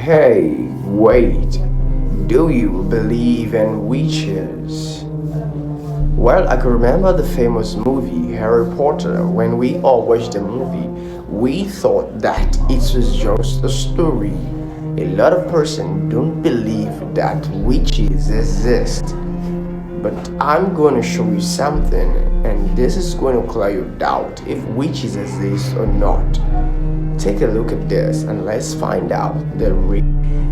Hey, wait. Do you believe in witches? Well, I can remember the famous movie Harry Potter. When we all watched the movie, we thought that it was just a story. A lot of person don't believe that witches exist. But I'm going to show you something, and this is going to clear your doubt if witches exist or not. Take a look at this and let's find out the real.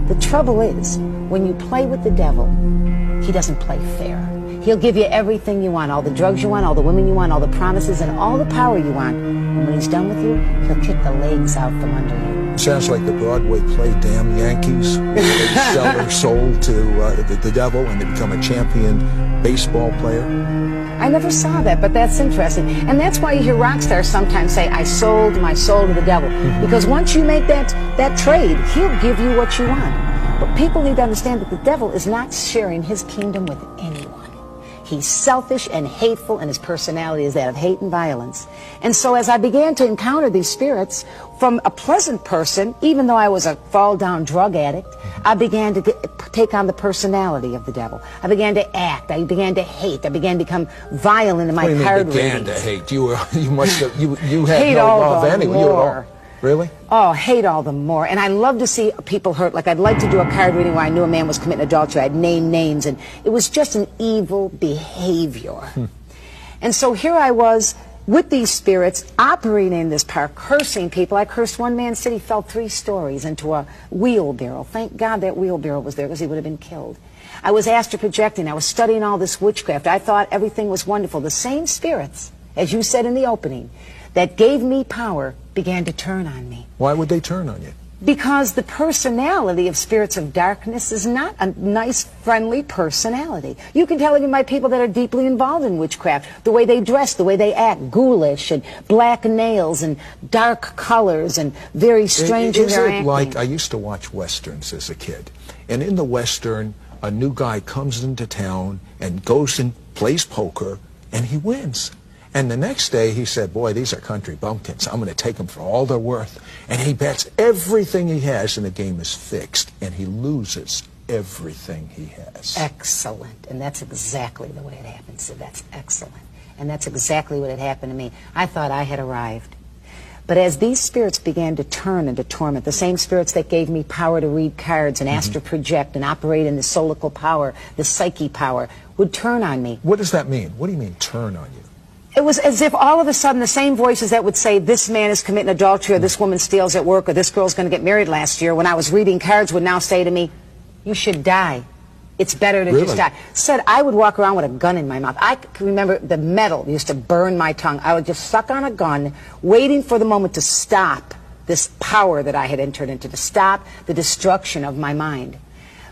The trouble is, when you play with the devil, he doesn't play fair. He'll give you everything you want, all the drugs you want, all the women you want, all the promises, and all the power you want. And when he's done with you, he'll kick the legs out from under you. Sounds like the Broadway play Damn Yankees. They sell their soul to the devil and they become a champion baseball player. I never saw that, but that's interesting. And that's why you hear rock stars sometimes say, I sold my soul to the devil. Because once you make that trade, he'll give you what you want. But people need to understand that the devil is not sharing his kingdom with anyone. He's selfish and hateful, and his personality is that of hate and violence. And so as I began to encounter these spirits, from a pleasant person, even though I was a fall-down drug addict, I began to take on the personality of the devil. I began to act. I began to hate. I began to become violent in my card readings. Began to hate? You must have. You had hate no all love the anyway. more. Really? Oh, hate all the more. And I love to see people hurt. Like, I'd like to do a card reading where I knew a man was committing adultery. I'd name names, and it was just an evil behavior. And so here I was with these spirits operating in this park, cursing people. I cursed one man, said he fell 3 stories into a wheelbarrow. Thank God that wheelbarrow was there, because he would have been killed. I was astral projecting. I was studying all this witchcraft. I thought everything was wonderful. The same spirits, as you said in the opening, that gave me power began to turn on me. Why would they turn on you? Because the personality of spirits of darkness is not a nice, friendly personality. You can tell even by people that are deeply involved in witchcraft, the way they dress, the way they act, ghoulish and black nails and dark colors and very strange in their acting. Is it like, I used to watch Westerns as a kid, and in the Western, a new guy comes into town and goes and plays poker, and he wins. And the next day he said, boy, these are country bumpkins. I'm going to take them for all they're worth. And he bets everything he has, and the game is fixed. And he loses everything he has. Excellent. And that's exactly the way it happened. So that's excellent. And that's exactly what had happened to me. I thought I had arrived. But as these spirits began to turn and to torment, the same spirits that gave me power to read cards and astral project and operate in the solical power, the psyche power, would turn on me. What does that mean? What do you mean, turn on you? It was as if all of a sudden the same voices that would say this man is committing adultery, or this woman steals at work, or this girl's going to get married last year, when I was reading cards, would now say to me, you should die. It's better to just die. Said I would walk around with a gun in my mouth. I can remember the metal used to burn my tongue. I would just suck on a gun, waiting for the moment to stop this power that I had entered into, to stop the destruction of my mind.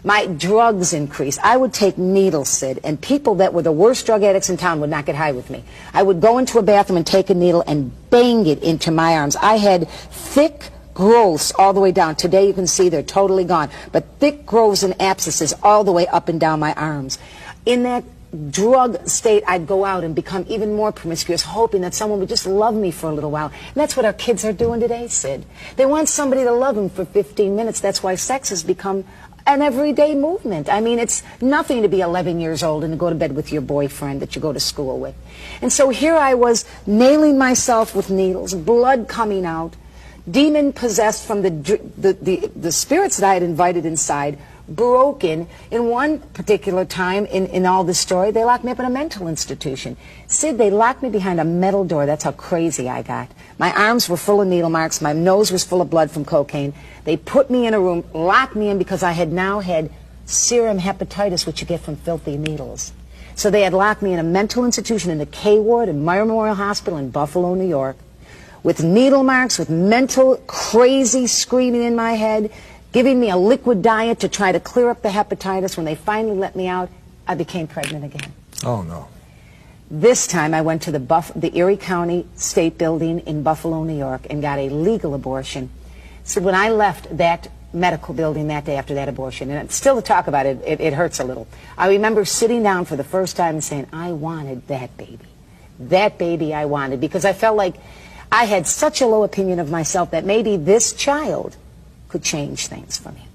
My drugs increased. I would take needles, Sid, and people that were the worst drug addicts in town would not get high with me. I would go into a bathroom and take a needle and bang it into my arms. I had thick growths all the way down. Today you can see they're totally gone. But thick growths and abscesses all the way up and down my arms. In that drug state, I'd go out and become even more promiscuous, hoping that someone would just love me for a little while. And that's what our kids are doing today, Sid. They want somebody to love them for 15 minutes. That's why sex has become an everyday movement. I mean, it's nothing to be 11 years old and to go to bed with your boyfriend that you go to school with. And so here I was, nailing myself with needles, blood coming out, demon possessed from the spirits that I had invited inside, broken. In one particular time in all this story, they locked me up in a mental institution. Sid, they locked me behind a metal door. That's how crazy I got. My arms were full of needle marks. My nose was full of blood from cocaine. They put me in a room, locked me in, because I had now had serum hepatitis, which you get from filthy needles. So they had locked me in a mental institution in the K Ward in Meyer Memorial Hospital in Buffalo, New York, with needle marks, with mental crazy screaming in my head, giving me a liquid diet to try to clear up the hepatitis. When they finally let me out, I became pregnant again. Oh, no. This time I went to the Erie County State Building in Buffalo, New York, and got a legal abortion. So when I left that medical building that day after that abortion, and still to talk about it, it hurts a little. I remember sitting down for the first time and saying, I wanted that baby. That baby I wanted, because I felt like I had such a low opinion of myself that maybe this child could change things for me.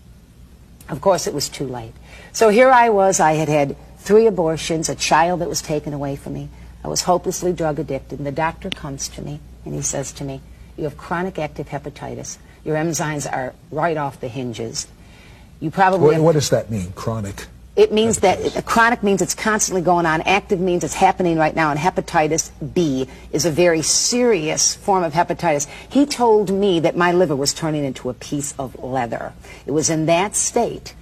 Of course, it was too late. So here I was. I had had 3 abortions, a child that was taken away from me. I was hopelessly drug addicted. And the doctor comes to me and he says to me, you have chronic active hepatitis. Your enzymes are right off the hinges. You probably What does that mean, chronic? It means that chronic means it's constantly going on. Active means it's happening right now. And hepatitis B is a very serious form of hepatitis. He told me that my liver was turning into a piece of leather. It was in that state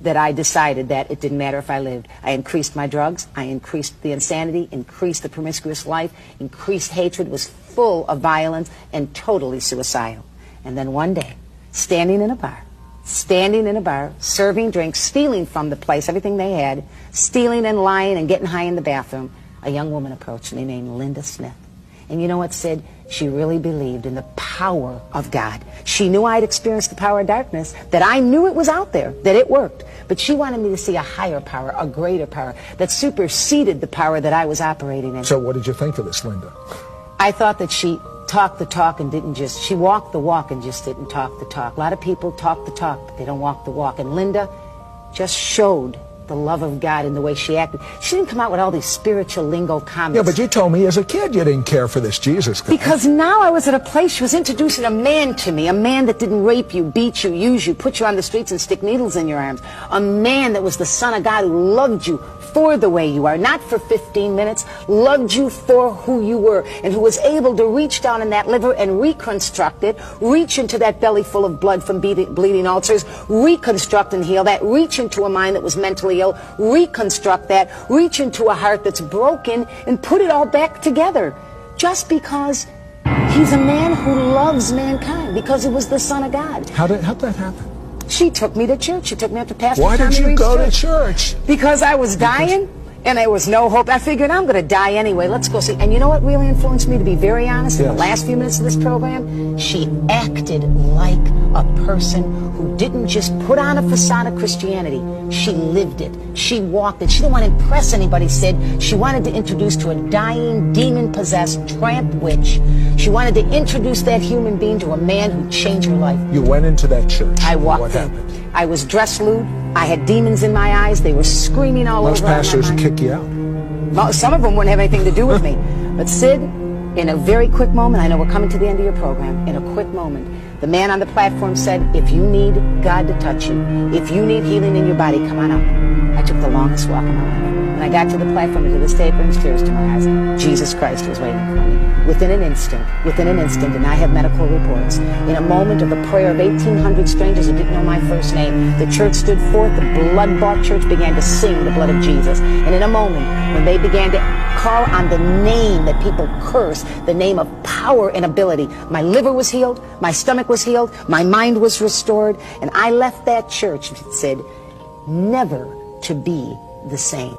that I decided that it didn't matter if I lived. I increased my drugs. I increased the insanity, increased the promiscuous life, increased hatred, was full of violence, and totally suicidal. And then one day, standing in a bar, serving drinks, stealing from the place, everything they had, stealing and lying and getting high in the bathroom, a young woman approached me named Linda Smith. And you know what, Sid? She really believed in the power of God. She knew I'd experienced the power of darkness, that I knew it was out there, that it worked. But she wanted me to see a higher power, a greater power, that superseded the power that I was operating in. So what did you think of this, Linda? I thought that she talked the talk and didn't just, she walked the walk and just didn't talk the talk. A lot of people talk the talk, but they don't walk the walk. And Linda just showed the love of God in the way she acted. She didn't come out with all these spiritual lingo comments. Yeah, but you told me as a kid you didn't care for this Jesus guy. Because now I was at a place, she was introducing a man to me, a man that didn't rape you, beat you, use you, put you on the streets and stick needles in your arms. A man that was the Son of God who loved you for the way you are, not for 15 minutes, loved you for who you were, and who was able to reach down in that liver and reconstruct it, reach into that belly full of blood from bleeding ulcers, reconstruct and heal that, reach into a mind that was mentally ill, reconstruct that, reach into a heart that's broken, and put it all back together. Just because he's a man who loves mankind, because he was the Son of God. How'd that happen? She took me to church. She took me up to Pastor Why Tommy did you Reed's go to church? Because I was dying, and there was no hope. I figured I'm going to die anyway. Let's go see. And you know what really influenced me, to be very honest, in the last few minutes of this program? She acted like a person who didn't just put on a facade of Christianity. She lived it. She walked it. She didn't want to impress anybody, Sid. She wanted to introduce to a dying, demon-possessed tramp witch. She wanted to introduce that human being to a man who changed her life. You went into that church. I walked What in. happened? I was dressed lewd. I had demons in my eyes. They were screaming all Most over. pastors would kick you out. Well, some of them wouldn't have anything to do with me. But Sid, in a very quick moment, I know we're coming to the end of your program, in a quick moment, the man on the platform said, if you need God to touch you, if you need healing in your body, come on up. I took the longest walk of my life. When I got to the platform, and to this day it brings tears to my eyes, Jesus Christ was waiting for me. Within an instant, and I have medical reports, in a moment of the prayer of 1,800 strangers who didn't know my first name, the church stood forth, the blood-bought church began to sing the blood of Jesus. And in a moment, when they began to call on the name that people curse, the name of power and ability, my liver was healed, my stomach was healed, my mind was restored, and I left that church, and said, never to be the same.